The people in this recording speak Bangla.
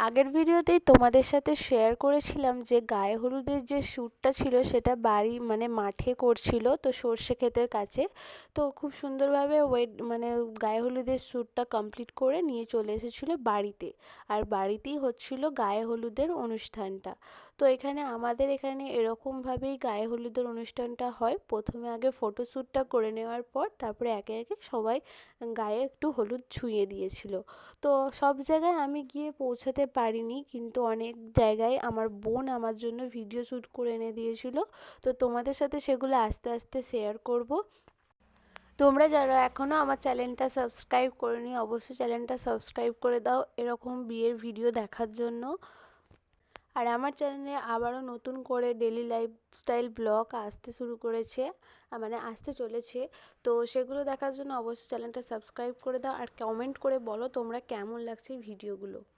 আগের ভিডিওতেই তোমাদের সাথে শেয়ার করেছিলাম যে গায়ে হলুদের যে শ্যুটটা ছিল সেটা বাড়ি মানে মাঠে করছিল, তো সর্ষে ক্ষেতের কাছে। তো খুব সুন্দরভাবে মানে গায়ে হলুদের শ্যুটটা কমপ্লিট করে নিয়ে চলে এসেছিল বাড়িতে। আর বাড়িতেই হচ্ছিল গায়ে হলুদের অনুষ্ঠানটা। তো এখানে আমাদের এখানে এরকম ভাবেই গায়ে হলুদের অনুষ্ঠানটা হয়। প্রথমে আগে ফটোশ্যুটটা করে নেওয়ার পর তারপরে একে একে সবাই গায়ে একটু হলুদ ছুঁয়ে দিয়েছিল। তো সব জায়গায় আমি গিয়ে পৌঁছাতে পারিনি, কিন্তু অনেক জায়গায় আমার বোন আমার জন্য ভিডিও শ্যুট করে এনে দিয়েছিল। তো তোমাদের সাথে সেগুলো আস্তে আস্তে শেয়ার করব। তোমরা যারা এখনো আমার চ্যানেলটা সাবস্ক্রাইব করোনি অবশ্যই চ্যানেলটা সাবস্ক্রাইব করে দাও এরকম বিয়ের ভিডিও দেখার জন্য। আর আমার চ্যানেলে আবারও নতুন করে ডেইলি লাইফস্টাইল ব্লগ আসতে শুরু করেছে, মানে আসতে চলেছে। তো সেগুলো দেখার জন্য অবশ্যই চ্যানেলটা সাবস্ক্রাইব করে দাও আর কমেন্ট করে বলো তোমরা কেমন লাগছে ভিডিওগুলো।